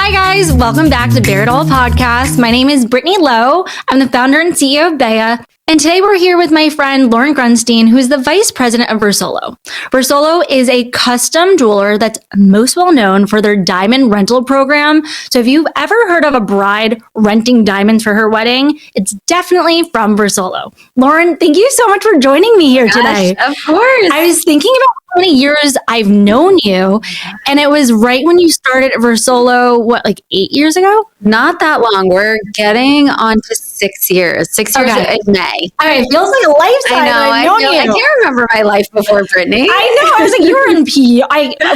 Hi guys, welcome back to Bear It All podcast. My name is Brittany Lo. I'm the founder and CEO of Bea. And today we're here with my friend Lauren Grunstein, who's the vice president of Versolo. Versolo is a custom jeweler that's most well known for their diamond rental program. So if you've ever heard of a bride renting diamonds for her wedding, it's definitely from Versolo. Lauren, thank you so much for joining me here today. Of course. I was thinking about how many years I've known you, and it was right when you started at Versolo, like 8 years ago? Not that long. We're getting on to 6 years. 6 years in May. All right, it feels like a lifetime. I know. I can't remember my life before Brittany. I know. I was like, you were in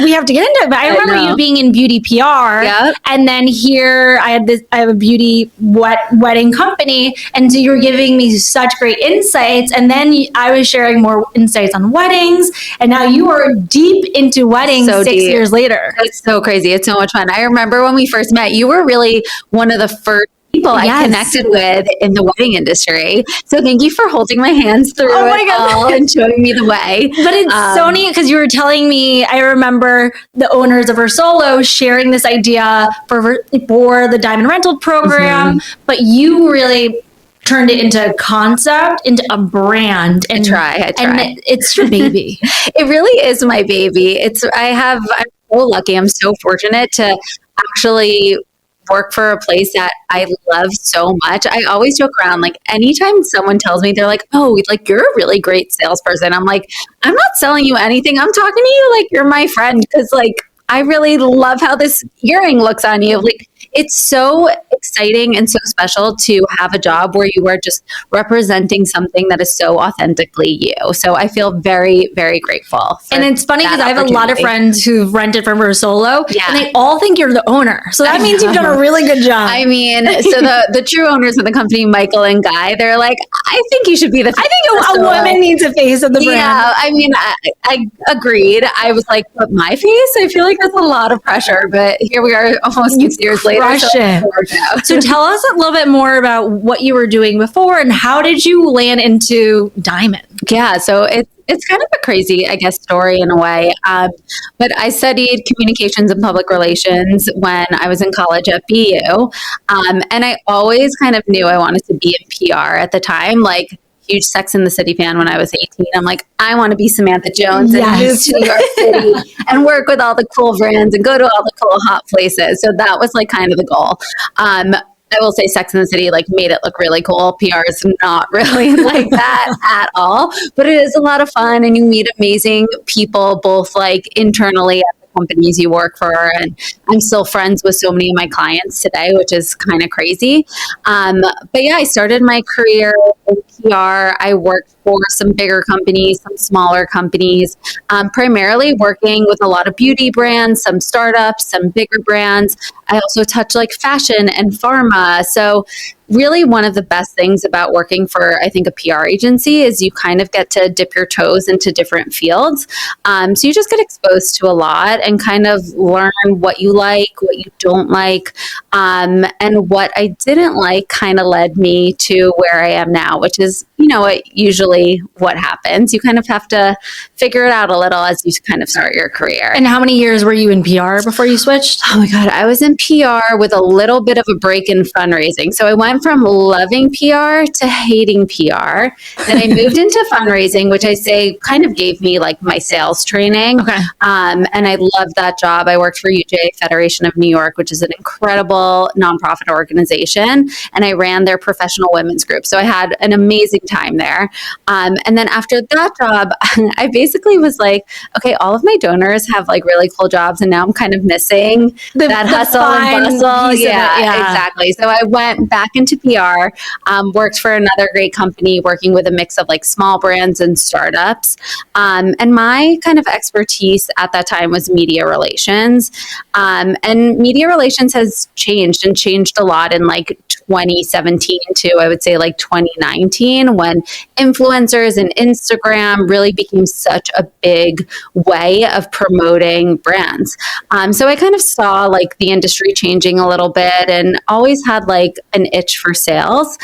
we have to get into it, but I remember you being in beauty PR. Yep. And then here I have a beauty wedding company. And so you were giving me such great insights. And then I was sharing more insights on weddings. And now you are deep into weddings so 6 years later. It's so crazy. It's so much fun. I remember when we first met, you were really one of the first people I connected with in the wedding industry. So thank you for holding my hands through it all and showing me the way. But it's so neat because you were telling me, I remember the owners of Versolo sharing this idea for the diamond rental program, but you really turned it into a concept, into a brand. And I try. And it's your baby. It really is my baby. I'm so lucky. I'm so fortunate to actually work for a place that I love so much. I always joke around, like anytime someone tells me, they're like, oh, like you're a really great salesperson. I'm like, I'm not selling you anything. I'm talking to you like you're my friend. Cause like, I really love how this earring looks on you. Like, it's so exciting and so special to have a job where you are just representing something that is so authentically you. So I feel very, very grateful. And it's funny because I have a lot of friends who've rented from Versolo and they all think you're the owner. So that means you've done a really good job. I mean, so the true owners of the company, Michael and Guy, they're like, I think you should be the face. I think a woman needs a face of the brand. Yeah, I mean, I agreed. I was like, but my face? I feel like that's a lot of pressure. But here we are almost 6 years later. So tell us a little bit more about what you were doing before and how did you land into diamond? Yeah, so it's kind of a crazy, I guess, story in a way. But I studied communications and public relations when I was in college at BU. And I always kind of knew I wanted to be in PR at the time. Like, huge Sex and the City fan when I was 18. I'm like, I want to be Samantha Jones and move to New York City and work with all the cool brands and go to all the cool hot places. So that was like kind of the goal. I will say Sex and the City like made it look really cool. PR is not really like that at all, but it is a lot of fun and you meet amazing people, both like internally at the companies you work for. And I'm still friends with so many of my clients today, which is kind of crazy. But yeah, I started my career in PR. I worked for some bigger companies, some smaller companies, primarily working with a lot of beauty brands, some startups, some bigger brands. I also touch like fashion and pharma. So really one of the best things about working for, I think, a PR agency is you kind of get to dip your toes into different fields. So you just get exposed to a lot and kind of learn what you like, what you don't like. And what I didn't like kind of led me to where I am now, which is, usually what happens. You kind of have to figure it out a little as you kind of start your career. And how many years were you in PR before you switched? Oh my God, I was in PR with a little bit of a break in fundraising. So I went from loving PR to hating PR. Then I moved into fundraising, which I say kind of gave me like my sales training. Okay. And I loved that job. I worked for UJ Federation of New York, which is an incredible nonprofit organization. And I ran their professional women's group. So I had an amazing time there. And then after that job, I basically was like, okay, all of my donors have like really cool jobs. And now I'm kind of missing that hustle and bustle. Yeah, exactly. So I went back into PR, worked for another great company working with a mix of like small brands and startups. And my kind of expertise at that time was media relations. And media relations has changed a lot in like 2017 to I would say like 2019 when influencers and Instagram really became such a big way of promoting brands. So I kind of saw like the industry changing a little bit and always had like an itch for sales.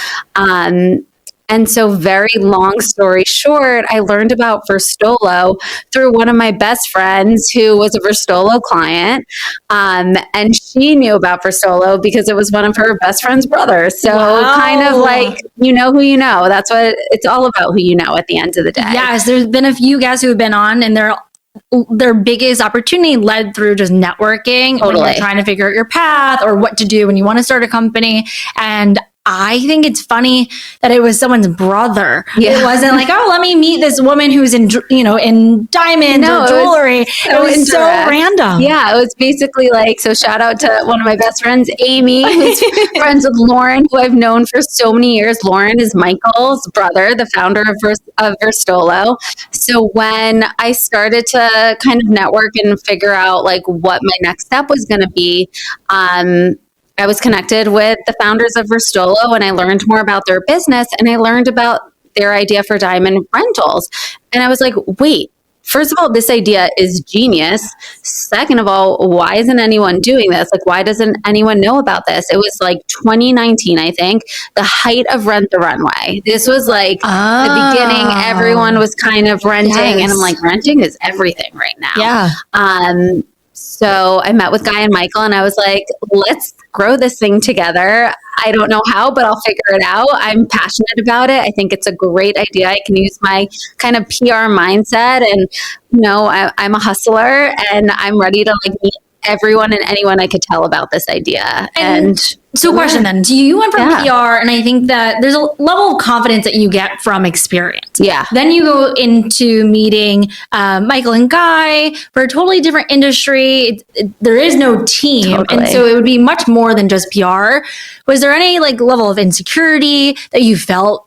And so very long story short, I learned about Versolo through one of my best friends who was a Versolo client. And she knew about Versolo because it was one of her best friend's brothers. So kind of like, you know who you know. That's what it's all about, who you know at the end of the day. Yes, there's been a few guests who have been on and their biggest opportunity led through just networking when you're trying to figure out your path or what to do when you want to start a company. And I think it's funny that it was someone's brother. Yeah. It wasn't like, oh, let me meet this woman who's in diamonds or jewelry. It was so random. Yeah, it was basically like, so shout out to one of my best friends, Amy, who's friends with Lauren, who I've known for so many years. Lauren is Michael's brother, the founder of Versolo. So when I started to kind of network and figure out like what my next step was going to be, I was connected with the founders of Versolo, and I learned more about their business, and I learned about their idea for diamond rentals. And I was like, wait, first of all, this idea is genius. Second of all, why isn't anyone doing this? Like, why doesn't anyone know about this? It was like 2019, I think, the height of Rent the Runway. This was like the beginning. Everyone was kind of renting, and I'm like, renting is everything right now. Yeah. So I met with Guy and Michael, and I was like, let's grow this thing together. I don't know how, but I'll figure it out. I'm passionate about it. I think it's a great idea. I can use my kind of PR mindset, and I'm a hustler, and I'm ready to like meet everyone and anyone I could tell about this idea. And so question then, you went from PR, and I think that there's a level of confidence that you get from experience. Yeah. Then you go into meeting Michael and Guy for a totally different industry. There is no team. Totally. And so it would be much more than just PR. Was there any like level of insecurity that you felt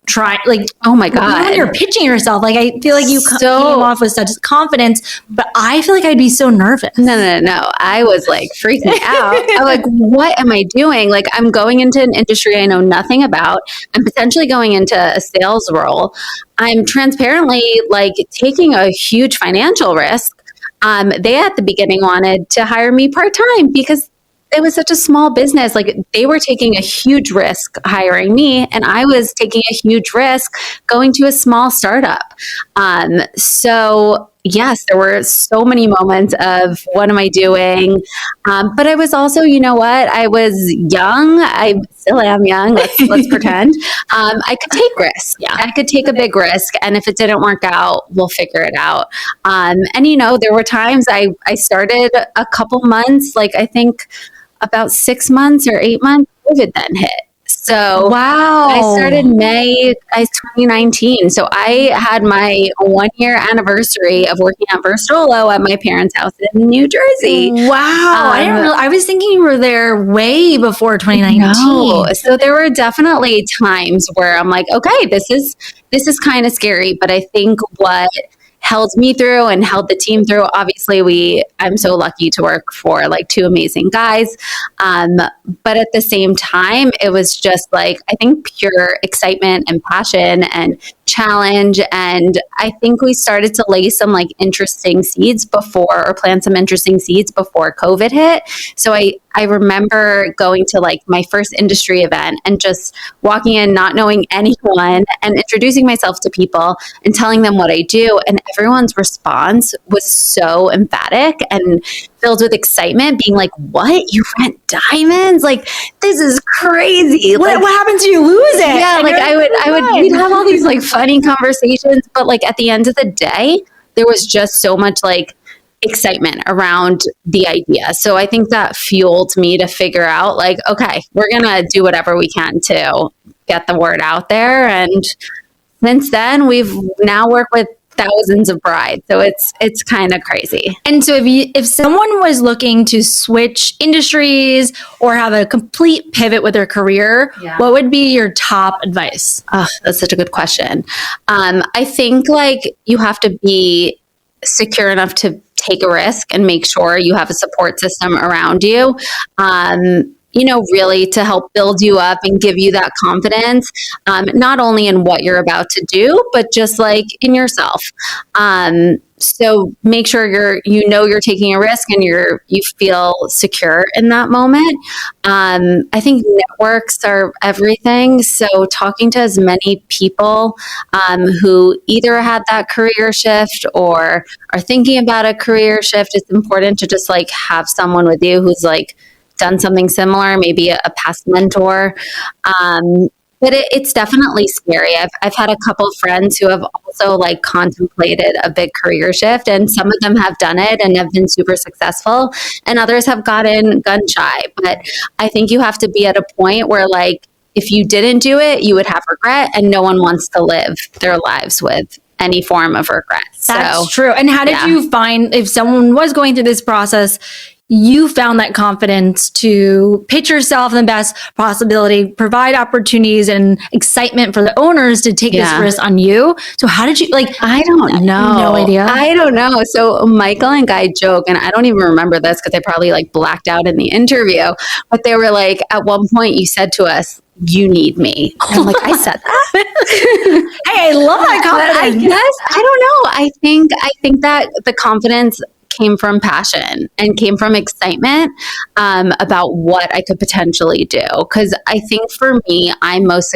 oh my God. When you're pitching yourself, like I feel like you came off with such confidence, but I feel like I'd be so nervous. No. I was like freaking out. I'm like, what am I doing? Like, I'm going into an industry I know nothing about. I'm potentially going into a sales role. I'm transparently like taking a huge financial risk. They at the beginning wanted to hire me part-time because it was such a small business. Like, they were taking a huge risk hiring me, and I was taking a huge risk going to a small startup. So yes, there were so many moments of what am I doing? But I was also, you know what? I was young. I still am young. Let's pretend. I could take risks. Yeah. I could take a big risk. And if it didn't work out, we'll figure it out. And there were times I started a couple months, like I think about 6 months or 8 months, COVID then hit. So I started May 2019. So I had my 1-year anniversary of working at Versolo at my parents' house in New Jersey. Wow. I was thinking you were there way before 2019. No. So there were definitely times where I'm like, okay, this is kind of scary. But I think what held me through and held the team through. Obviously, I'm so lucky to work for like two amazing guys. But at the same time, it was just like, I think pure excitement and passion and challenge. And I think we started to lay some like interesting seeds plant some interesting seeds before COVID hit. So I remember going to like my first industry event and just walking in, not knowing anyone, and introducing myself to people and telling them what I do. And everyone's response was so emphatic and filled with excitement, being like, what? You rent diamonds? Like, this is crazy. What happens if you lose it? Yeah, like we'd have all these like funny conversations, but like at the end of the day, there was just so much like excitement around the idea. So I think that fueled me to figure out like, okay, we're going to do whatever we can to get the word out there. And since then, we've now worked with thousands of brides. So it's kind of crazy. And so if someone was looking to switch industries or have a complete pivot with their career, what would be your top advice? Oh, that's such a good question. I think like you have to be secure enough to take a risk and make sure you have a support system around you. really to help build you up and give you that confidence, not only in what you're about to do, but just like in yourself. So make sure you're taking a risk and you feel secure in that moment. I think networks are everything. So talking to as many people who either had that career shift or are thinking about a career shift, it's important to just like have someone with you who's like done something similar, maybe a past mentor. But it's definitely scary. I've had a couple of friends who have also like contemplated a big career shift, and some of them have done it and have been super successful, and others have gotten gun shy. But I think you have to be at a point where like, if you didn't do it, you would have regret, and no one wants to live their lives with any form of regret. That's true. And how did you find, if someone was going through this process, you found that confidence to pitch yourself in the best possibility, provide opportunities and excitement for the owners to take this risk on you? So how did you, like, I don't know. No idea. I don't know. So Michael and Guy joke, and I don't even remember this because I probably like blacked out in the interview, but they were like, at one point you said to us, "You need me." And I'm like, I said that. Hey, I love that confidence. I guess, I don't know. I think that the confidence came from passion and came from excitement about what I could potentially do. Because I think for me, I'm most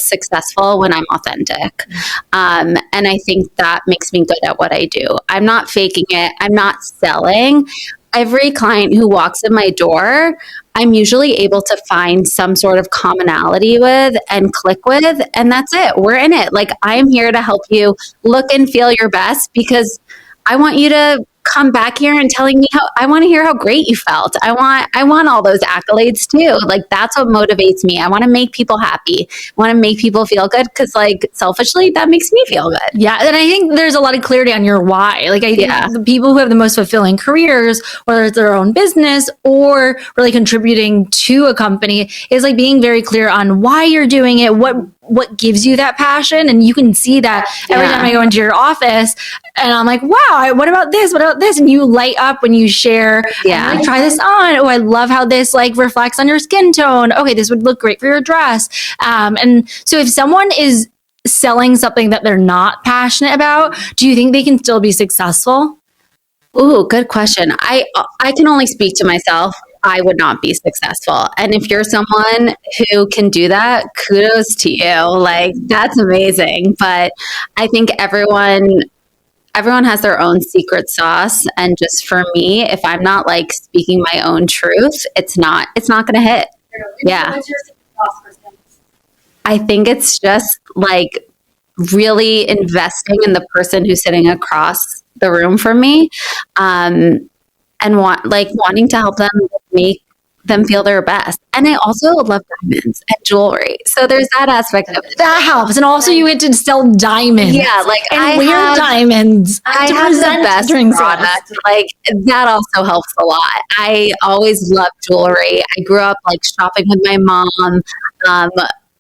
successful when I'm authentic, and I think that makes me good at what I do. I'm not faking it. I'm not selling. Every client who walks in my door, I'm usually able to find some sort of commonality with and click with, and that's it. We're in it. Like, I'm here to help you look and feel your best because I want you to come back here and telling me I want to hear how great you felt. I want all those accolades too. Like, that's what motivates me. I want to make people happy. I want to make people feel good because, like, selfishly, that makes me feel good. Yeah. And I think there's a lot of clarity on your why. Like, I think the people who have the most fulfilling careers, whether it's their own business or really contributing to a company, is like being very clear on why you're doing it, what gives you that passion. And you can see that every time I go into your office and I'm like, wow, what about this? What about this? And you light up when you share, like, try this on. Oh, I love how this like reflects on your skin tone. Okay, this would look great for your dress. And so if someone is selling something that they're not passionate about, do you think they can still be successful? Ooh, good question. I can only speak to myself. I would not be successful. And if you're someone who can do that, kudos to you. Like, that's amazing. But I think everyone has their own secret sauce. And just for me, if I'm not like speaking my own truth, it's not going to hit. Yeah. What's your secret sauce for things? I think it's just like really investing in the person who's sitting across the room from me. And wanting to help them make them feel their best. And I also love diamonds and jewelry. So there's that aspect of it. That helps. And also you get to sell diamonds. Yeah, like and wear diamonds. I have the best product. Like, that also helps a lot. I always loved jewelry. I grew up like shopping with my mom.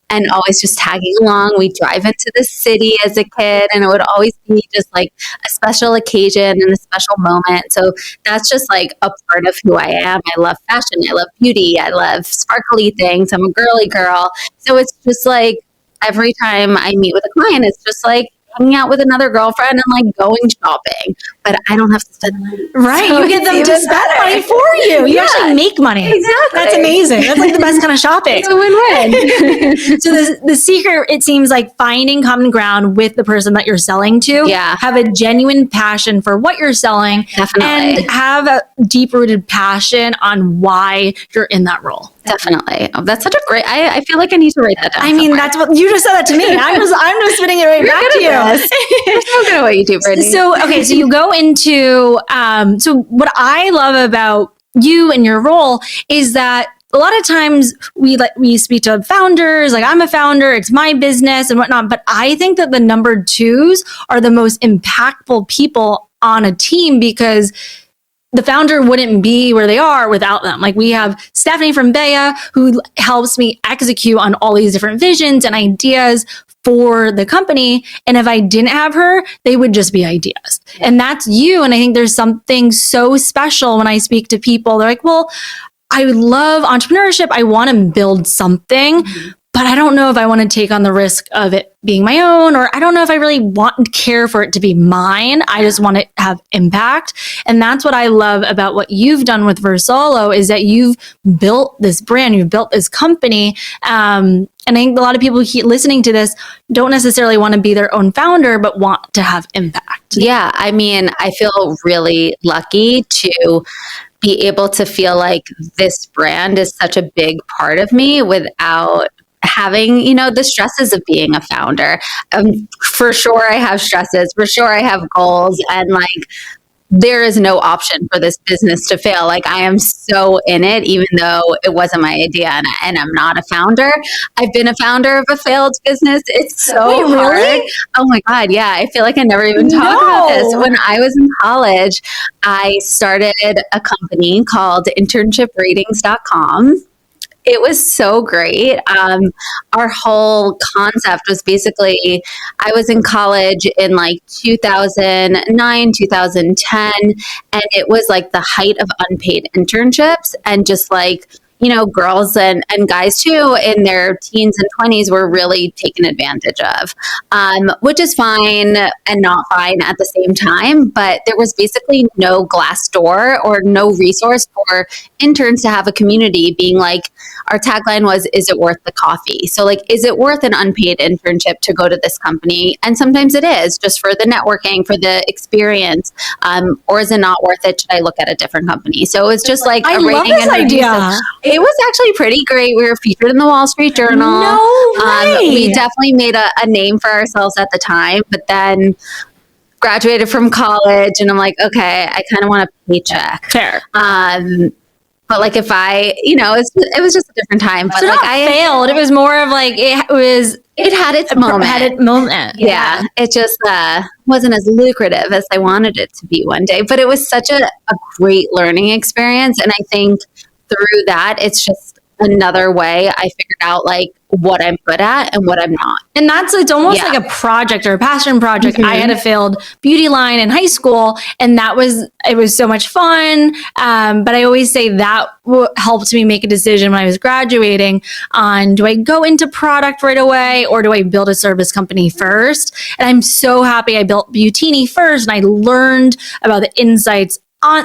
And always just tagging along. We drive into the city as a kid, and it would always be just like a special occasion and a special moment. So that's just like a part of who I am. I love fashion. I love beauty. I love sparkly things. I'm a girly girl. So it's just like every time I meet with a client, it's just like hanging out with another girlfriend and like going shopping, but I don't have to spend money. Right. So you get them to spend money for you. You actually make money. Exactly. That's amazing. That's like the best kind of shopping. It's a win-win. So the secret, it seems like finding common ground with the person that you're selling to. Yeah. Have a genuine passion for what you're selling. Definitely. And have a deep-rooted passion on why you're in that role. Definitely. Oh, that's such a great, I feel like I need to write that down. I mean, that's what you just said that to me. I'm just spitting it right back to you. You're so good at what you do, Brittany. So, okay. So you go into, so what I love about you and your role is that a lot of times we speak to founders, like, I'm a founder, it's my business and whatnot. But I think that the number twos are the most impactful people on a team, because the founder wouldn't be where they are without them. Like, we have Stephanie from Bea, who helps me execute on all these different visions and ideas for the company. And if I didn't have her, they would just be ideas. And that's you. And I think there's something so special when I speak to people. They're like, well, I love entrepreneurship. I want to build something, but I don't know if I want to take on the risk of it being my own, or I don't know if I really want and care for it to be mine. I just want it to have impact. And that's what I love about what you've done with Versolo, is that you've built this brand, you've built this company. And I think a lot of people listening to this don't necessarily want to be their own founder, but want to have impact. Yeah. I mean, I feel really lucky to be able to feel like this brand is such a big part of me without having, the stresses of being a founder. For sure I have stresses, for sure I have goals, and like, there is no option for this business to fail. Like, I am so in it, even though it wasn't my idea and I'm not a founder. I've been a founder of a failed business. It's so Wait, hard. really? Oh my God. Yeah. I feel like I never even talked about this. When I was in college, I started a company called internshipratings.com. It was so great. Our whole concept was basically, I was in college in like 2009, 2010, and it was like the height of unpaid internships, and just like, girls and guys too in their teens and 20s were really taken advantage of, which is fine and not fine at the same time. But there was basically no glass door or no resource for interns to have a community, being like, our tagline was, is it worth the coffee? So like, is it worth an unpaid internship to go to this company? And sometimes it is, just for the networking, for the experience, or is it not worth it? Should I look at a different company? So it was just like I love rating this and review. idea. So it was actually pretty great. We were featured in the Wall Street Journal. No way. We definitely made a name for ourselves at the time, but then graduated from college, and I'm like, okay, I kind of want a paycheck. Fair. But like, if I, it was just a different time. But So like, I failed. It was more of like, it had its moment. Had its moment. Yeah. It just wasn't as lucrative as I wanted it to be one day. But it was such a great learning experience. And I think through that, it's just another way I figured out like what I'm good at and what I'm not. And it's almost like a project or a passion project. I had a failed beauty line in high school, and it was so much fun. But I always say that helped me make a decision when I was graduating on, do I go into product right away, or do I build a service company first? And I'm so happy I built Beautini first, and I learned about the insights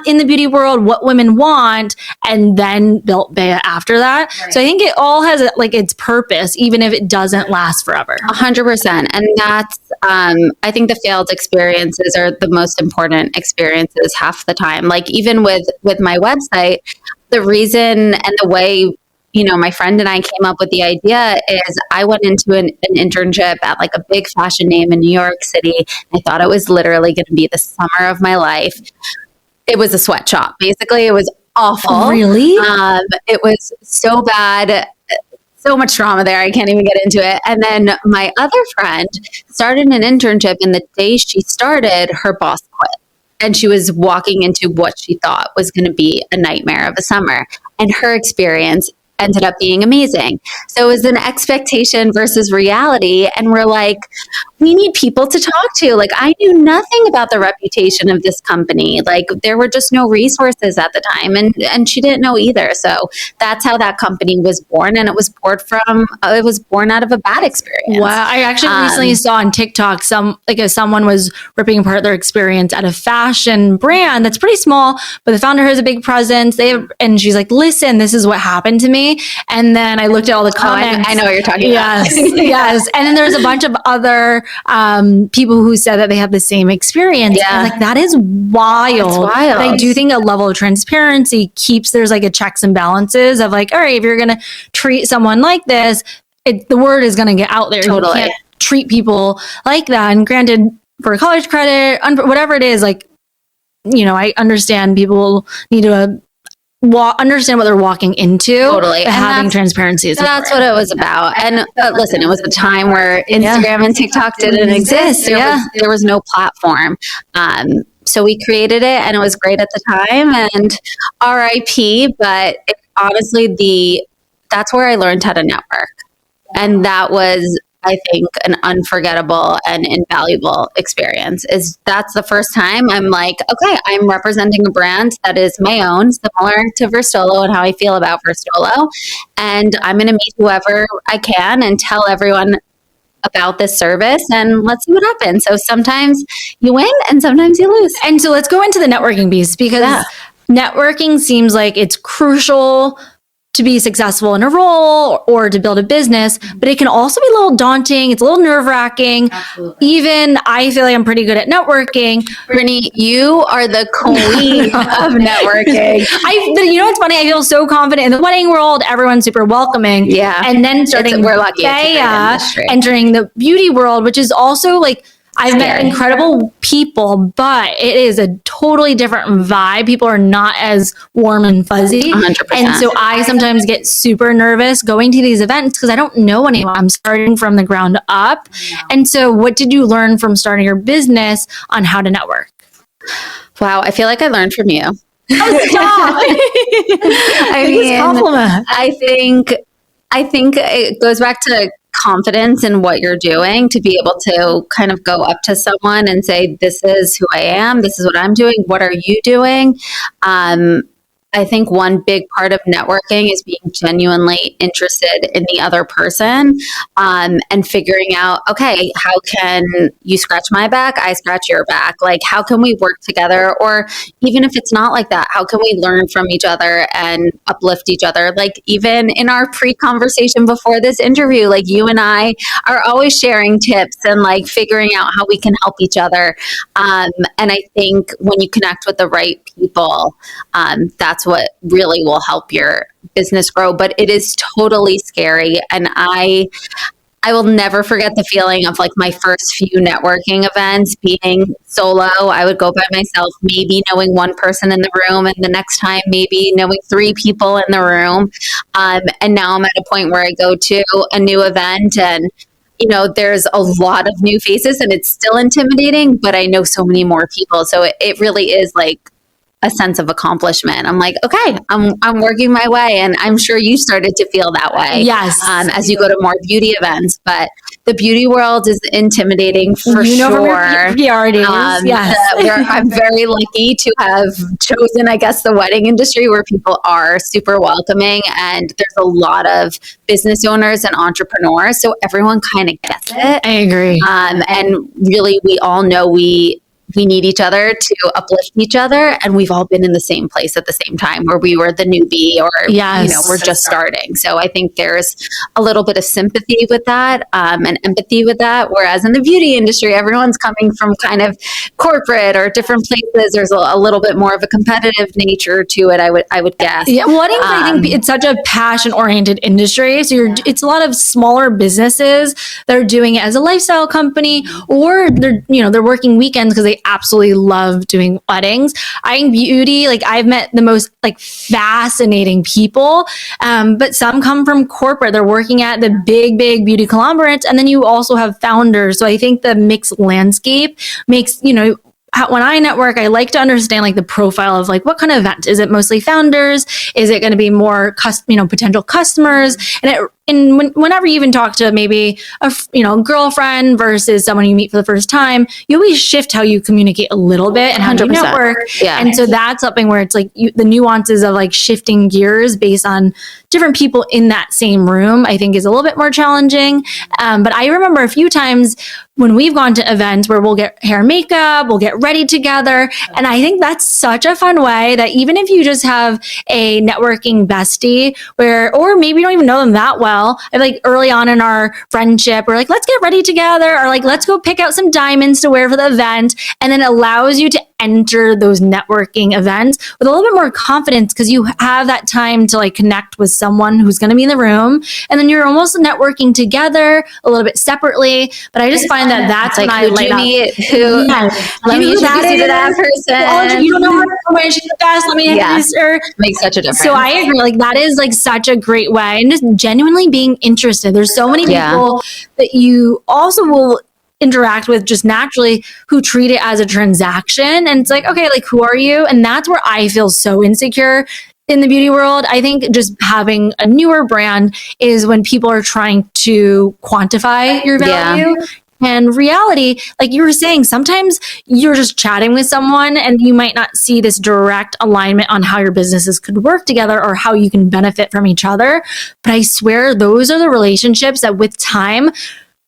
in the beauty world, what women want, and then built Bea after that. Right. So I think it all has like its purpose, even if it doesn't last forever. 100%. And that's, I think the failed experiences are the most important experiences half the time. Like, even with my website, the reason and the way, my friend and I came up with the idea is I went into an internship at like a big fashion name in New York City. I thought it was literally going to be the summer of my life. It was a sweatshop. Basically, it was awful. Oh, really? It was so bad. So much drama there. I can't even get into it. And then my other friend started an internship, and the day she started, her boss quit. And she was walking into what she thought was going to be a nightmare of a summer. And her experience ended up being amazing. So it was an expectation versus reality. And we're like, we need people to talk to. Like, I knew nothing about the reputation of this company. Like, there were just no resources at the time, and she didn't know either. So that's how that company was born. And it was born out of a bad experience. Wow. I actually recently saw on TikTok someone was ripping apart their experience at a fashion brand that's pretty small, but the founder has a big presence. And she's like, listen, this is what happened to me. And then I looked at all the comments. I know what you're talking about. Yes. And then there's a bunch of other people who said that they had the same experience. Yeah. And like, that is wild. It's wild. But I do think a level of transparency there's like a checks and balances of like, all right, if you're going to treat someone like this, the word is going to get out there. Totally. You can't treat people like that. And granted, for college credit, whatever it is, like, I understand people need to understand what they're walking into. Totally. And having transparency is that's what it was about. And listen, it was a time where Instagram and TikTok didn't exist. There was no platform. So we created it, and it was great at the time, and RIP, but honestly, that's where I learned how to network. And that was I think, an unforgettable and invaluable experience. Is that's the first time I'm like, okay, I'm representing a brand that is my own, similar to Versolo and how I feel about Versolo. And I'm going to meet whoever I can and tell everyone about this service, and let's see what happens. So sometimes you win and sometimes you lose. And so let's go into the networking piece, because networking seems like it's crucial to be successful in a role or to build a business, but it can also be a little daunting. It's a little nerve-wracking. Absolutely. Even I feel like I'm pretty good at networking. Brittany, you are the queen of networking. You know what's funny? I feel so confident in the wedding world. Everyone's super welcoming. Yeah. And then we're lucky. Entering the beauty world, which is also like, I've met incredible people, but it is a totally different vibe. People are not as warm and fuzzy. 100%. And so I sometimes get super nervous going to these events because I don't know anyone. I'm starting from the ground up. And so what did you learn from starting your business on how to network? Wow, I feel like I learned from you. Compliment. I think it goes back to confidence in what you're doing, to be able to kind of go up to someone and say, this is who I am, this is what I'm doing, what are you doing? I think one big part of networking is being genuinely interested in the other person, and figuring out, okay, how can you scratch my back? I scratch your back. Like, how can we work together? Or even if it's not like that, how can we learn from each other and uplift each other? Like, even in our pre-conversation before this interview, like, you and I are always sharing tips and like figuring out how we can help each other. And I think when you connect with the right people, that's what really will help your business grow. But it is totally scary. And I will never forget the feeling of like my first few networking events being solo. I would go by myself, maybe knowing one person in the room, and the next time maybe knowing 3 people in the room. And now I'm at a point where I go to a new event and there's a lot of new faces and it's still intimidating, but I know so many more people. So it really is like a sense of accomplishment. I'm like, okay, I'm working my way, and I'm sure you started to feel that way. Yes, as you go to more beauty events, but the beauty world is intimidating for sure. From your PR days. Yes, I'm very lucky to have chosen, I guess, the wedding industry where people are super welcoming, and there's a lot of business owners and entrepreneurs, so everyone kind of gets it. I agree. And really, we all know we need each other to uplift each other. And we've all been in the same place at the same time, where we were the newbie or, we're just starting. So I think there's a little bit of sympathy with that, and empathy with that. Whereas in the beauty industry, everyone's coming from kind of corporate or different places. There's a little bit more of a competitive nature to it, I would guess. Yeah, weddings, I think it's such a passion-oriented industry. So it's a lot of smaller businesses that are doing it as a lifestyle company, or they're working weekends because they absolutely love doing weddings. I think beauty, like I've met the most like fascinating people, but some come from corporate. They're working at the big beauty conglomerates, and then you also have founders. So I think the mixed landscape makes, when I network, I like to understand like the profile of like what kind of event. Is it mostly founders? Is it going to be more potential customers? And whenever you even talk to maybe a girlfriend versus someone you meet for the first time, you always shift how you communicate a little bit and how you network. Yeah. And so that's something where it's like the nuances of like shifting gears based on different people in that same room, I think is a little bit more challenging. But I remember a few times when we've gone to events where we'll get hair and makeup, we'll get ready together. And I think that's such a fun way that even if you just have a networking bestie or maybe you don't even know them that well, like early on in our friendship, we're like, let's get ready together, or like, let's go pick out some diamonds to wear for the event. And then it allows you to enter those networking events with a little bit more confidence because you have that time to like connect with someone who's going to be in the room. And then you're almost networking together a little bit separately. But I just find that that's like, when I light up. Let me introduce you to that person. You don't know her, she's the best. Let me introduce her. Makes such a difference. So I agree. Like that is like such a great way, and just genuinely being interested. There's so many people that you also will interact with just naturally who treat it as a transaction, and it's like, okay, like who are you? And that's where I feel so insecure in the beauty world, I think just having a newer brand is when people are trying to quantify your value. Yeah. And reality, like you were saying, sometimes you're just chatting with someone and you might not see this direct alignment on how your businesses could work together or how you can benefit from each other. But I swear those are the relationships that with time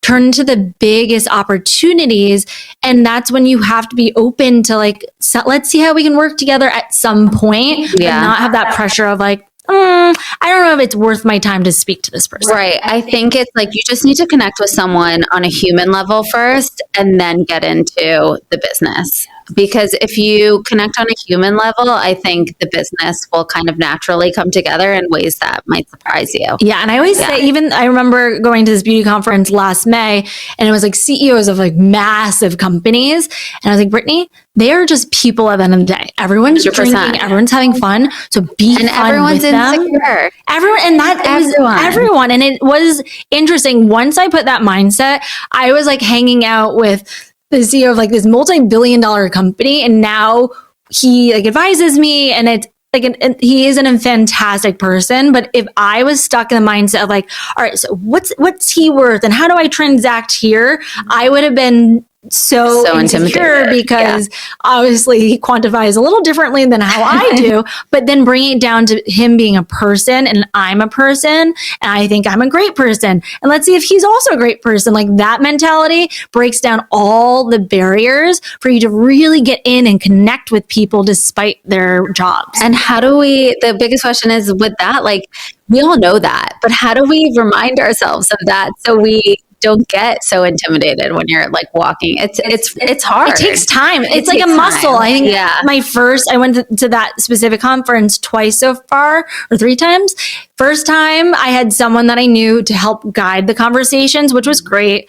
turn into the biggest opportunities. And that's when you have to be open to like, so let's see how we can work together at some point and not have that pressure of like, I don't know if it's worth my time to speak to this person. Right. I think it's like you just need to connect with someone on a human level first and then get into the business. Because if you connect on a human level, I think the business will kind of naturally come together in ways that might surprise you. Yeah. And I always say, even I remember going to this beauty conference last May and it was like CEOs of like massive companies. And I was like, Brittany, they are just people at the end of the day. Everyone's 100%. Drinking, everyone's having fun. So be and fun everyone's with insecure. Them. Everyone, and that was everyone. And it was interesting. Once I put that mindset, I was like hanging out with the CEO of like this multi-billion-dollar company, and now he like advises me, and it's like he is a fantastic person. But if I was stuck in the mindset of like, all right, so what's he worth, and how do I transact here, I would have been so insecure because obviously he quantifies a little differently than how I do, but then bring it down to him being a person and I'm a person and I think I'm a great person. And let's see if he's also a great person. Like that mentality breaks down all the barriers for you to really get in and connect with people despite their jobs. And how do the biggest question is with that, like we all know that, but how do we remind ourselves of that so we don't get so intimidated when you're like walking? It's hard. It takes time. It's like a muscle. I think I went to that specific conference twice so far, or 3 times. First time I had someone that I knew to help guide the conversations, which was great.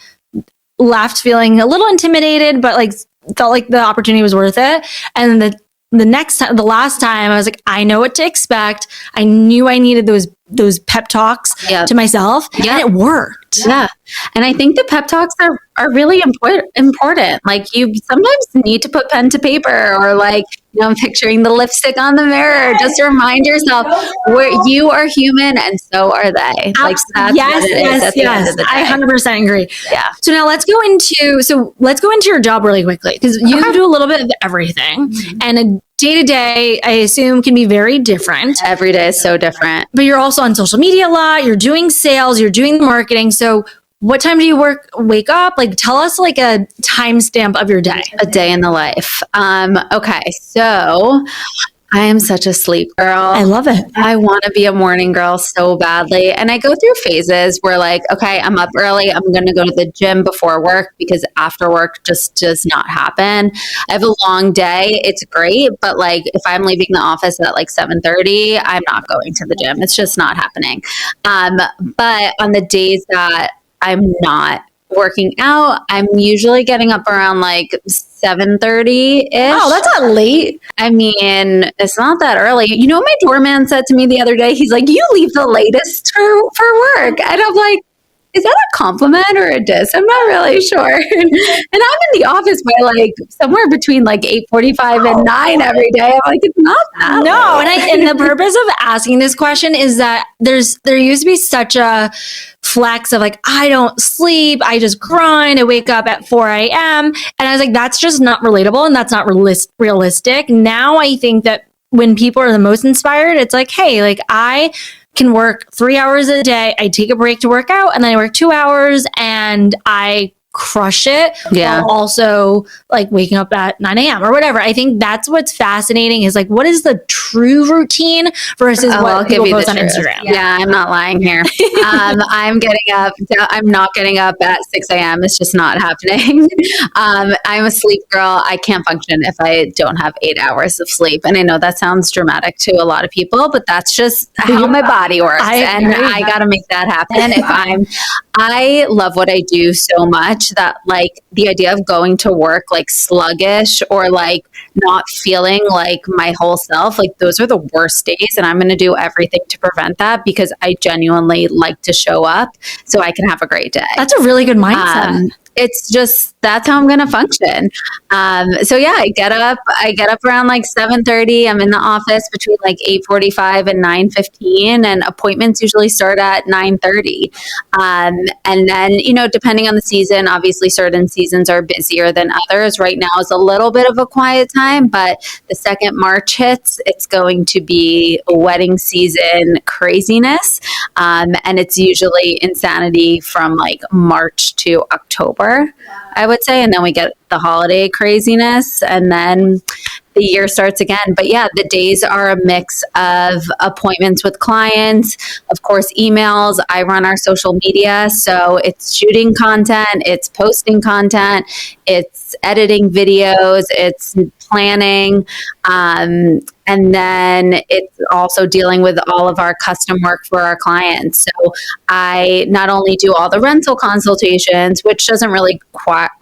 Left feeling a little intimidated, but like felt like the opportunity was worth it. And the last time I was like, I know what to expect. I knew I needed those pep talks to myself and it worked. Yeah. And I think the pep talks are really important. Like you sometimes need to put pen to paper or like, I'm picturing the lipstick on the mirror. Just remind yourself where you are human and so are they. Like that's what it is at the end of the day. I 100% agree. Yeah. So now let's go into your job really quickly because you do a little bit of everything and a day-to-day, I assume, can be very different. Every day is so different. But you're also on social media a lot. You're doing sales. You're doing marketing. So what time do you wake up? Like, tell us like a timestamp of your day. A day in the life. Okay. So I am such a sleep girl. I love it. I want to be a morning girl so badly. And I go through phases where like, okay, I'm up early. I'm going to go to the gym before work because after work just does not happen. I have a long day. It's great. But like if I'm leaving the office at like 7:30, I'm not going to the gym. It's just not happening. But on the days that I'm not working out, I'm usually getting up around like 7:30-ish. Oh, that's not late. I mean, it's not that early. You know what my doorman said to me the other day? He's like, you leave the latest for work. And I'm like, is that a compliment or a diss? I'm not really sure. And I'm in the office by like somewhere between like 8:45 and 9 every day. I'm like, it's not that late. And the purpose of asking this question is that there used to be such a flex of like, I don't sleep, I just grind, I wake up at 4 a.m. And I was like, that's just not relatable and that's not realistic. Now I think that when people are the most inspired, it's like, hey, like I can work 3 hours a day. I take a break to work out and then I work 2 hours and I crush it. Yeah. While also like waking up at 9 a.m. or whatever. I think that's what's fascinating is like, what is the true routine versus what people post on Instagram? Yeah, I'm not lying here. I'm not getting up at 6 a.m. It's just not happening. I'm a sleep girl. I can't function if I don't have 8 hours of sleep. And I know that sounds dramatic to a lot of people, but that's just how my body works. I got to make that happen. I love what I do so much that like the idea of going to work like sluggish or like not feeling like my whole self, like those are the worst days. And I'm going to do everything to prevent that because I genuinely like to show up so I can have a great day. That's a really good mindset. It's just that's how I'm going to function. So yeah, I get up around like 7:30. I'm in the office between like 8:45 and 9:15, and appointments usually start at 9:30. And then, depending on the season, obviously certain seasons are busier than others. Right now is a little bit of a quiet time, but the second March hits, it's going to be wedding season craziness. And it's usually insanity from like March to October, I would say. And then we get the holiday craziness, and then the year starts again. But yeah, the days are a mix of appointments with clients, of course, emails. I run our social media. So it's shooting content, it's posting content, it's editing videos, it's planning. And then it's also dealing with all of our custom work for our clients. So I not only do all the rental consultations, which doesn't really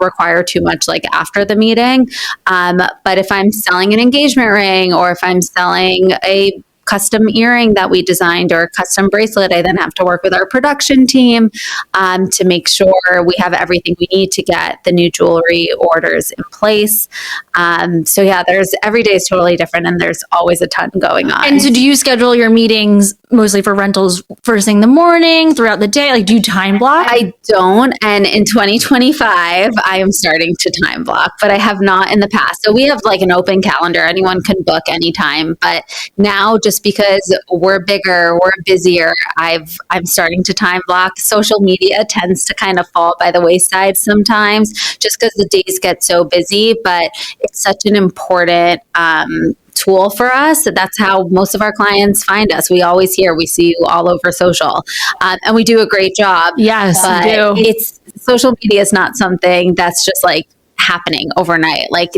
require too much like after the meeting, but if I'm selling an engagement ring, or if I'm selling a custom earring that we designed, or a custom bracelet, I then have to work with our production team to make sure we have everything we need to get the new jewelry orders in place. So yeah, every day is totally different, and there's always a ton going on. And so do you schedule your meetings mostly for rentals first thing in the morning, throughout the day? Like, do you time block? I don't. And in 2025, I am starting to time block, but I have not in the past. So we have like an open calendar. Anyone can book anytime. But now, just because we're bigger, we're busier, I'm starting to time block. Social media tends to kind of fall by the wayside sometimes, just because the days get so busy. But it's such an important tool for us. That's how most of our clients find us. We always hear, we see you all over social, and we do a great job. Yes, but social media is not something that's just like happening overnight. Like,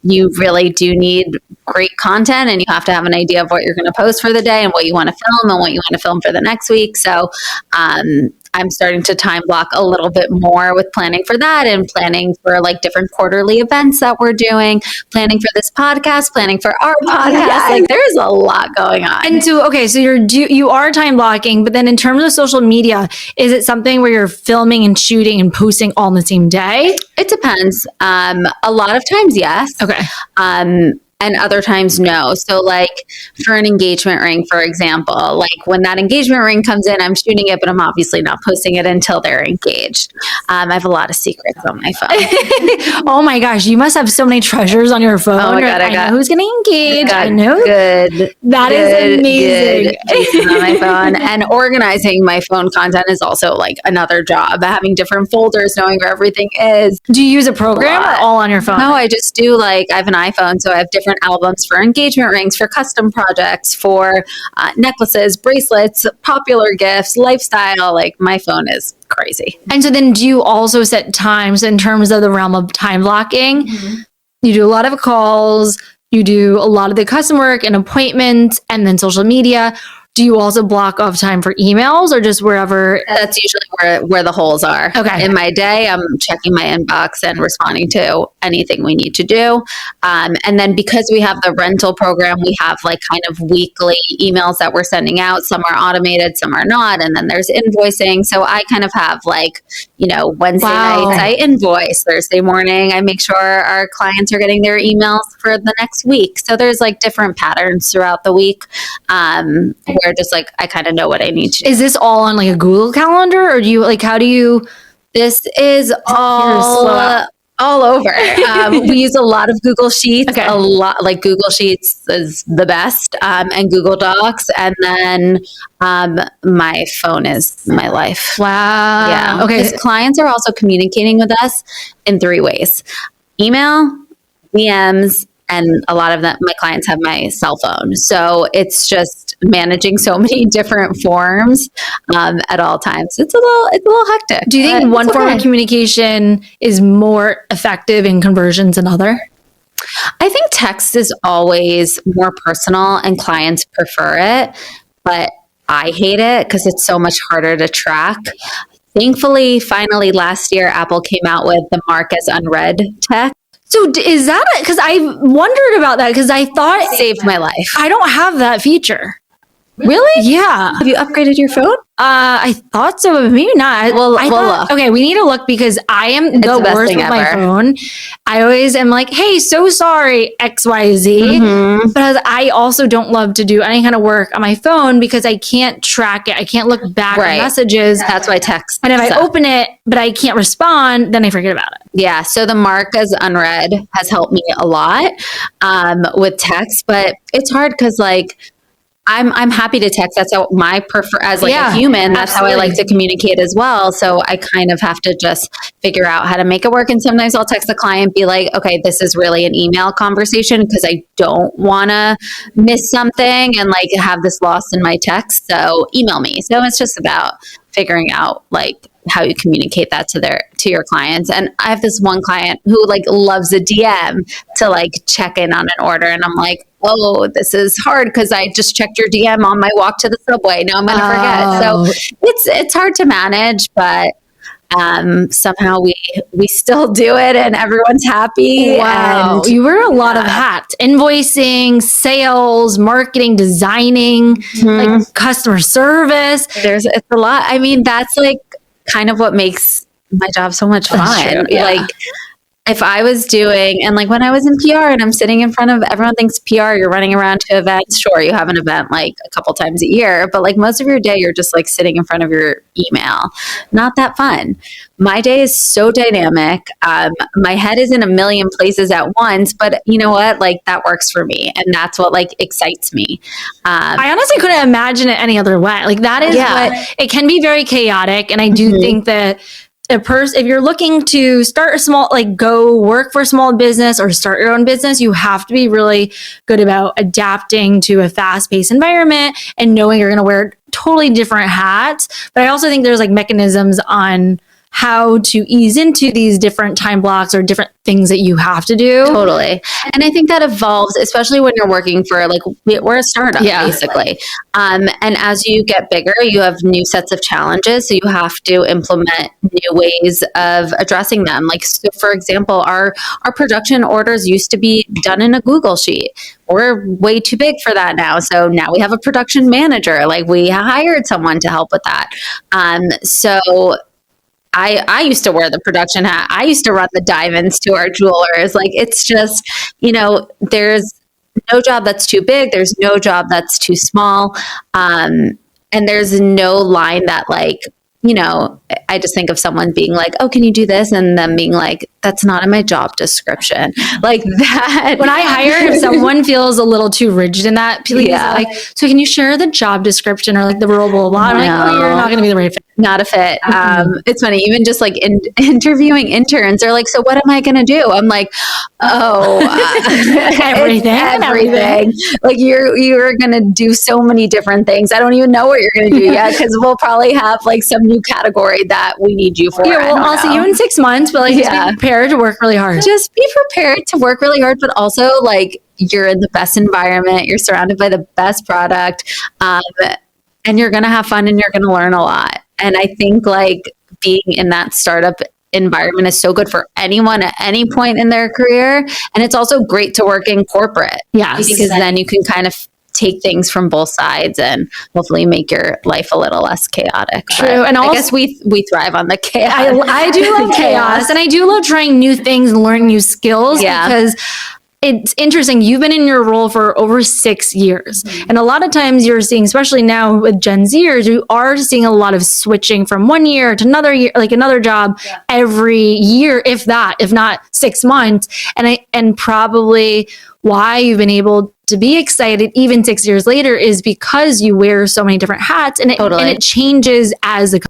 you really do need great content, and you have to have an idea of what you're going to post for the day, and what you want to film, and what you want to film for the next week. So I'm starting to time block a little bit more with planning for that, and planning for like different quarterly events that we're doing, planning for this podcast, planning for our podcast. Yeah. Like, there's a lot going on. And so, okay, so you are time blocking, but then in terms of social media, is it something where you're filming and shooting and posting all in the same day? It depends. A lot of times, yes. Okay. And other times, no. So like for an engagement ring, for example, like when that engagement ring comes in, I'm shooting it, but I'm obviously not posting it until they're engaged. I have a lot of secrets on my phone. Oh my gosh, you must have so many treasures on your phone. Oh my God, I know who's getting engaged. I know. Good. That is amazing. Good on my phone. And organizing my phone content is also like another job. Having different folders, knowing where everything is. Do you use a program or all on your phone? No, I just do I have an iPhone, so I have different albums for engagement rings, for custom projects, for necklaces, bracelets, popular gifts, lifestyle. Like, my phone is crazy. And so then do you also set times in terms of the realm of time blocking? Mm-hmm. You do a lot of calls, you do a lot of the custom work and appointments, and then social media. Do you also block off time for emails, or just wherever? That's usually where the holes are. Okay. In my day, I'm checking my inbox and responding to anything we need to do. And then because we have the rental program, we have like kind of weekly emails that we're sending out. Some are automated, some are not. And then there's invoicing. So I kind of have like, Wednesday nights I invoice. Thursday morning, I make sure our clients are getting their emails for the next week. So there's like different patterns throughout the week. Where just like I kind of know what I need to do. Is this all on like a Google Calendar, or do you how do you? This is all over. We use a lot of Google Sheets. Okay. A lot, like Google Sheets is the best, and Google Docs, and then my phone is my life. Wow. Yeah. Okay. Because clients are also communicating with us in 3 ways: email, DMs. And a lot of them, my clients have my cell phone. So it's just managing so many different forms at all times. It's a little hectic. Do you think one form of communication is more effective in conversions than other? I think text is always more personal, and clients prefer it. But I hate it because it's so much harder to track. Thankfully, finally last year, Apple came out with the mark as unread text. So is that because I wondered about that, because I thought It saved my life. I don't have that feature. Really? Yeah. Have you upgraded your phone? I thought so, but maybe not. We'll look. Okay, we need to look because I am the best worst thing with my ever. phone. I always am like, hey, so sorry, XYZ. Because I also don't love to do any kind of work on my phone because I can't track it. I can't look back on messages. That's why text. And if I open it, but I can't respond, then I forget about it. Yeah. So the mark as unread has helped me a lot with text, but it's hard because like, I'm happy to text. That's how my as like a human, that's how I like to communicate as well. So I kind of have to just figure out how to make it work. And sometimes I'll text the client, be like, okay, this is really an email conversation because I don't want to miss something and like have this lost in my text. So email me. So it's just about figuring out like how you communicate that to your clients. And I have this one client who like loves a DM to like check in on an order. And I'm like, oh, this is hard because I just checked your DM on my walk to the subway. Now I'm going to forget. So it's hard to manage, but somehow we still do it and everyone's happy. Wow. And you wear a lot of hats: invoicing, sales, marketing, designing, like customer service. It's a lot. I mean, that's like kind of what makes my job so much fun. Like if I was doing, and like when I was in PR and I'm sitting in front of, everyone thinks PR, you're running around to events. Sure, you have an event like a couple times a year, but like most of your day, you're just like sitting in front of your email. Not that fun. My day is so dynamic. My head is in a million places at once, but you know what? Like that works for me. And that's what like excites me. I honestly couldn't imagine it any other way. Like that is what, it can be very chaotic. And I do think that if you're looking to start a small, like go work for a small business or start your own business, you have to be really good about adapting to a fast-paced environment and knowing you're going to wear totally different hats. But I also think there's like mechanisms on how to ease into these different time blocks or different things that you have to do. Totally. And I think that evolves, especially when you're working for like, we're a startup basically. And as you get bigger, you have new sets of challenges. So you have to implement new ways of addressing them. Like, so for example, our production orders used to be done in a Google sheet. We're way too big for that now. So now we have a production manager. Like we hired someone to help with that. So I used to wear the production hat. I used to run the diamonds to our jewelers. Like it's just, there's no job that's too big. There's no job that's too small. And there's no line that like, I just think of someone being like, oh, can you do this? And them being like, that's not in my job description. Like that. When I hire, if someone feels a little too rigid in that, please, like, so can you share the job description or like the role, blah, blah, blah. I'm like, oh, you're not going to be the right fit. Not a fit. It's funny, even just like interviewing interns, they're like, so what am I going to do? I'm like, everything. Like you're going to do so many different things. I don't even know what you're going to do yet because we'll probably have like some new category that we need you for. Yeah, well, I'll see you in 6 months, but like just be prepared to work really hard. Just be prepared to work really hard, but also like you're in the best environment. You're surrounded by the best product. And you're going to have fun and you're going to learn a lot. And I think like being in that startup environment is so good for anyone at any point in their career. And it's also great to work in corporate. Yes. Because then you can kind of take things from both sides and hopefully make your life a little less chaotic. True. But and also, I guess we thrive on the chaos. I do love chaos and I do love trying new things and learning new skills because it's interesting. You've been in your role for over 6 years. And a lot of times you're seeing, especially now with Gen Zers, you are seeing a lot of switching from 1 year to another year, like another job every year, if not 6 months. And probably why you've been able to be excited even 6 years later is because you wear so many different hats and it changes as the.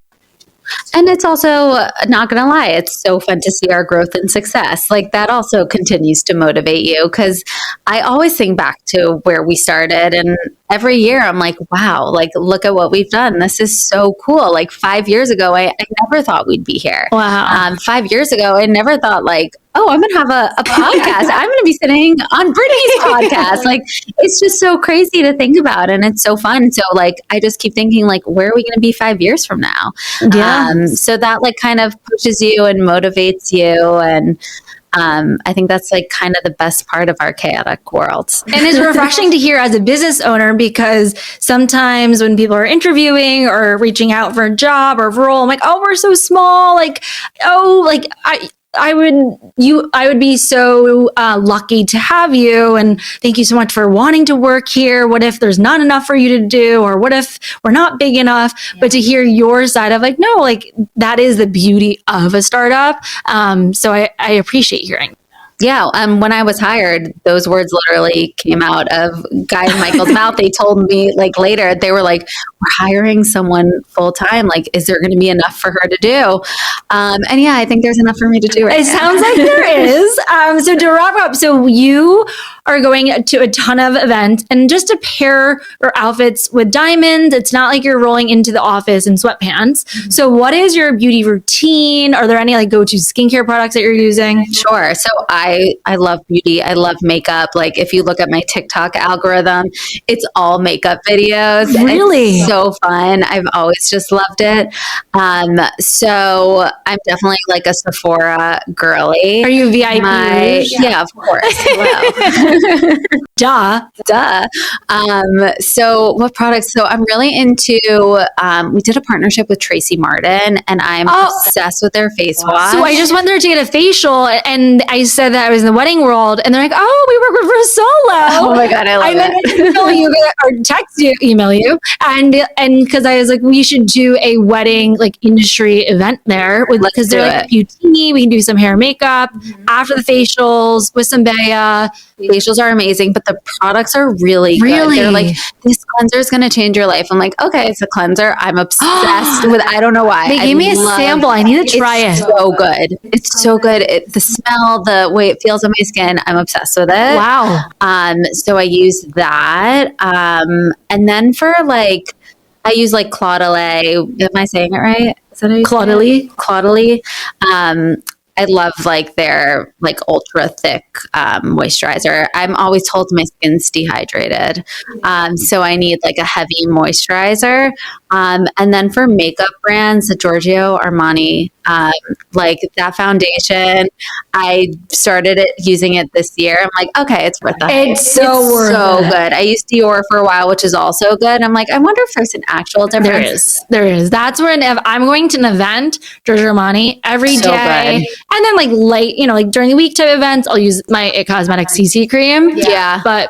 And it's also, not going to lie, it's so fun to see our growth and success. Like that also continues to motivate you because I always think back to where we started and every year I'm like, wow, like look at what we've done. This is so cool. Like 5 years ago, I never thought we'd be here. Wow. 5 years ago, I never thought like, oh, I'm going to have a podcast. I'm going to be sitting on Brittany's podcast. Like, it's just so crazy to think about. And it's so fun. So like, I just keep thinking like, where are we going to be 5 years from now? Yeah. So that like kind of pushes you and motivates you. And I think that's like kind of the best part of our chaotic world. And it's refreshing to hear as a business owner, because sometimes when people are interviewing or reaching out for a job or a role, I'm like, oh, we're so small. Like, oh, like I would be so lucky to have you, and thank you so much for wanting to work here. What if there's not enough for you to do, or what if we're not big enough? Yeah. But to hear your side of like, no, like that is the beauty of a startup. So I appreciate hearing. Yeah. When I was hired, those words literally came out of Guy and Michael's mouth. They told me like later, they were like, we're hiring someone full time. Like, is there going to be enough for her to do? And yeah, I think there's enough for me to do right now. It sounds like there is. So to wrap up, so you are going to a ton of events, and just to pair your outfits with diamonds, it's not like you're rolling into the office in sweatpants. Mm-hmm. So what is your beauty routine? Are there any like go-to skincare products that you're using? Sure. So I love beauty. I love makeup. Like if you look at my TikTok algorithm, it's all makeup videos. Really? It's so fun. I've always just loved it. So I'm definitely like a Sephora girly. Are you VIP? Yeah, of course. Hello. Duh. So what products? So I'm really into, we did a partnership with Tracy Martin, and I'm obsessed with their face wash. So I just went there to get a facial, and I said that I was in the wedding world, and they're like, oh, we work with Versolo. Oh my God, I love it. And then I email you or text you, email you. And because I was like, we should do a wedding like industry event there, because they're like beauty. We can do some hair and makeup after the facials with some Bea. Facials are amazing, but the products are really good. They're like, this cleanser is going to change your life. I'm like, okay, it's a cleanser. I'm obsessed with. I don't know why. They gave me a sample. I need to try it. So good. It's so good. The smell, the way it feels on my skin. I'm obsessed with it. Wow. So I use that. And then for like, I use like Claudelet. Am I saying it right? Is that how you say it? Claudelet. I love like their like ultra thick moisturizer. I'm always told my skin's dehydrated. So I need like a heavy moisturizer. And then for makeup brands, the Giorgio Armani, like that foundation, I started using it this year. I'm like, okay, it's worth it. It's so good. I used Dior for a while, which is also good. I'm like, I wonder if there's an actual difference. There is. That's where if I'm going to an event, Giorgio Armani every day. Good. And then like late, like during the week type events, I'll use my It Cosmetics CC cream. Yeah. But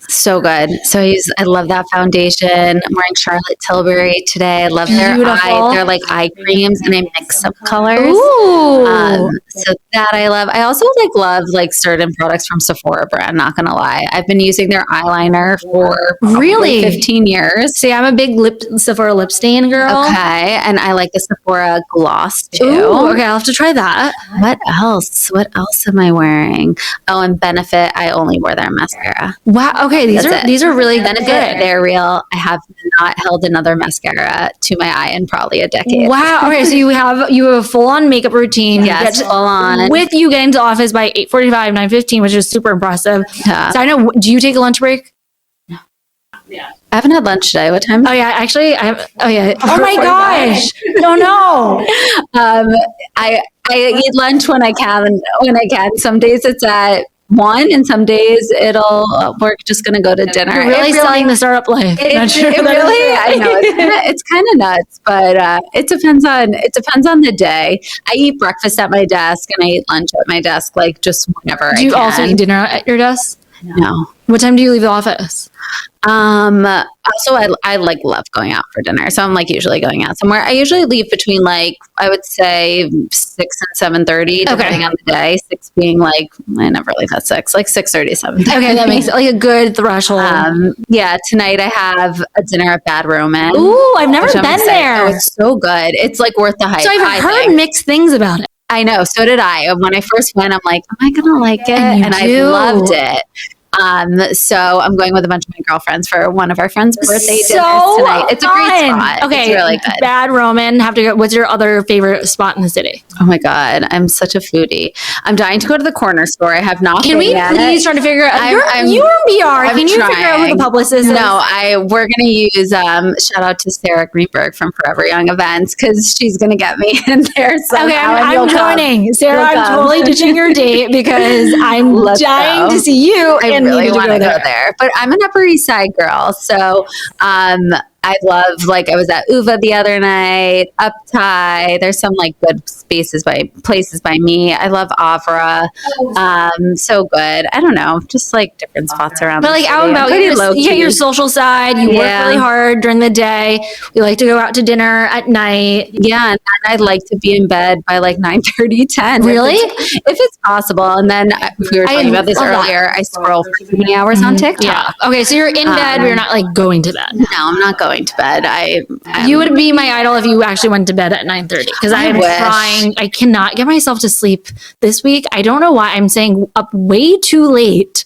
so good. So I love that foundation. I'm wearing Charlotte Tilbury today. I love their eye creams, and I mix up colors. Ooh. So that I love. I also love certain products from Sephora brand, not gonna lie. I've been using their eyeliner for really 15 years. See, I'm a big Sephora lip stain girl. Okay. And I like the Sephora gloss too. Ooh, okay, I'll have to try that. What else? What else am I wearing? Oh, and Benefit, I only wear their mascara. Wow. Okay. These are really Benefit, good. They're real. I have not held another mascara to my eye in probably a decade. Wow. Okay, so you have a full on makeup routine. Yes, full on. With you getting to the office by 8:45, 9:15, which is super impressive. Yeah. So I know. Do you take a lunch break? No. Yeah. I haven't had lunch today. What time? Oh yeah, actually, Oh yeah. Oh my gosh. Don't know. I eat lunch when I can. Some days it's at 1, and some days we're just going to go to dinner. You're really selling the startup life. I know it's kind of nuts, but it depends on the day. I eat breakfast at my desk, and I eat lunch at my desk, just whenever I can. Do you also eat dinner at your desk? No. What time do you leave the office? Also, I love going out for dinner. So I'm usually going out somewhere. I usually leave between I would say 6 and 7:30, depending on the day. 6 being I never leave at 6, 6:30, 7:30. Okay, that makes it a good threshold. Yeah, tonight I have a dinner at Bad Roman. Ooh, I've never been there. Oh, it's so good. It's worth the hype. So I've heard mixed things about it. I know. So did I. When I first went, I'm like, am I going to like it? And I loved it. So I'm going with a bunch of my girlfriends for one of our friends' birthday So dinners tonight. It's a great fun. spot. Okay, it's really good. Bad Roman. Have to go. What's your other favorite spot in the city? Oh my God, I'm such a foodie. I'm dying to go to the corner store. I have not. Can we please try to figure out? You're BR. Can you figure out who the publicist is? No, we're gonna use shout out to Sarah Greenberg from Forever Young Events because she's gonna get me in there somehow. Okay, I'm joining. Sarah, I'm totally ditching your date because I'm dying to see you. I really want to go there. But I'm an Upper East Side girl, so I love, like, I was at Uva the other night, Uptie. There's some like good places by me. I love Avra. So good. I don't know, just like different spots around. But like out and about, you get your social side. You work really hard during the day. We like to go out to dinner at night. Yeah, and I like to be in bed by like 9:30, 10. Really? If it's possible. And then we were talking about this earlier. I scroll for too many hours on TikTok. Yeah. Okay, so you're in bed, but you're not like going to bed. No, I'm not going to bed. You would be my idol if you actually went to bed at 9:30 because I am trying. I cannot get myself to sleep this week. I don't know why. I'm staying up way too late,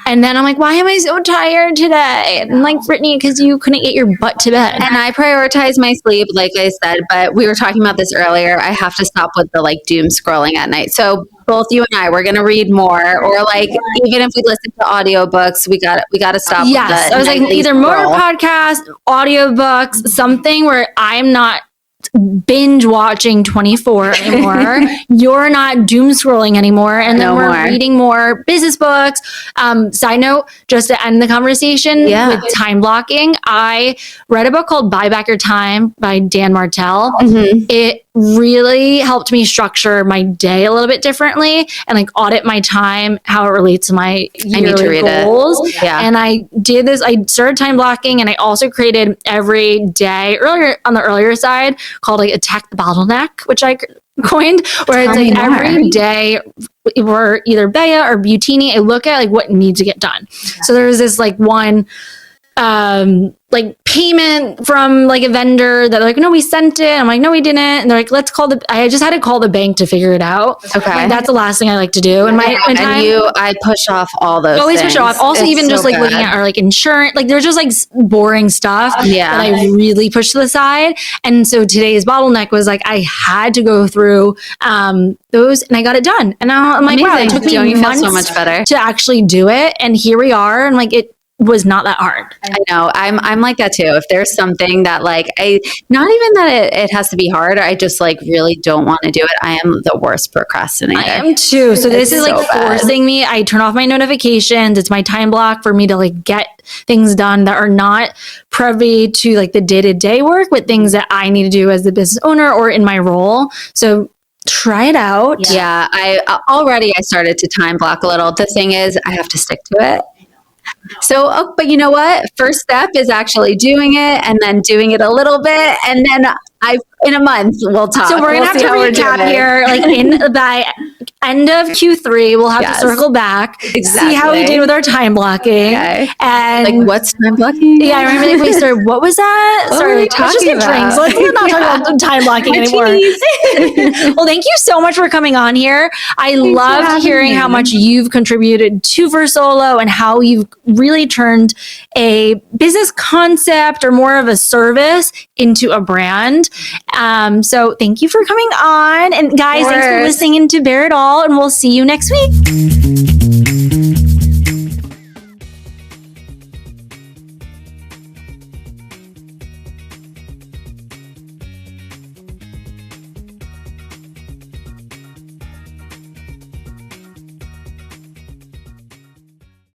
and then I'm like, why am I so tired today? And like, Brittany, because you couldn't get your butt to bed. And I prioritize my sleep, like I said. But we were talking about this earlier. I have to stop with the like doom scrolling at night. So both you and I, we're going to read more, or like even if we listen to audiobooks, we got to stop. Yes, I was like either more podcast, audiobooks, something where I'm not binge watching 24 anymore. You're not doom scrolling anymore, and then we're reading more business books. Side note, just to end the conversation with time blocking, I read a book called Buy Back Your Time by Dan Martell. It really helped me structure my day a little bit differently and like audit my time, how it relates to my yearly goals. And I did this. I started time blocking, and I also created every day on the earlier side called like Attack the Bottleneck, which I coined, where it's like every day we're either Bea or Butini. I look at like what needs to get done. So there's this like one like payment from like a vendor that they're like, no, we sent it. I'm like, no, we didn't. And they're like, let's call I just had to call the bank to figure it out. Okay. Like, that's the last thing I like to do. And I push off all those always things. push off. Also, it's even just like looking at our like insurance, like there's just like boring stuff that I really push to the side. And so today's bottleneck was like, I had to go through those, and I got it done. And now I'm like, wow, it took me months so much better to actually do it. And here we are. And like, it was not that hard. I know. I'm like that too. If there's something that like not even that it has to be hard, I just like really don't want to do it. I am the worst procrastinator. I am too. So this is like forcing me. I turn off my notifications. It's my time block for me to like get things done that are not privy to like the day-to-day work, but things that I need to do as the business owner or in my role. So try it out. Yeah. I started to time block a little. The thing is, I have to stick to it. So, but you know what? First step is actually doing it, and then doing it a little bit, and then in a month we'll talk. So we're gonna have to recap here, like by end of Q3, we'll have to circle back, see how we did with our time blocking, and like what's time blocking? Yeah, I remember like we started. What was that? Sorry, let's just get drinks. Let's not talk about time blocking anymore. Well, thank you so much for coming on here. I loved hearing how much you've contributed to Versolo and how you've really turned a business concept or more of a service into a brand. So thank you for coming on. And guys, thanks for listening to Bear It All, and we'll see you next week.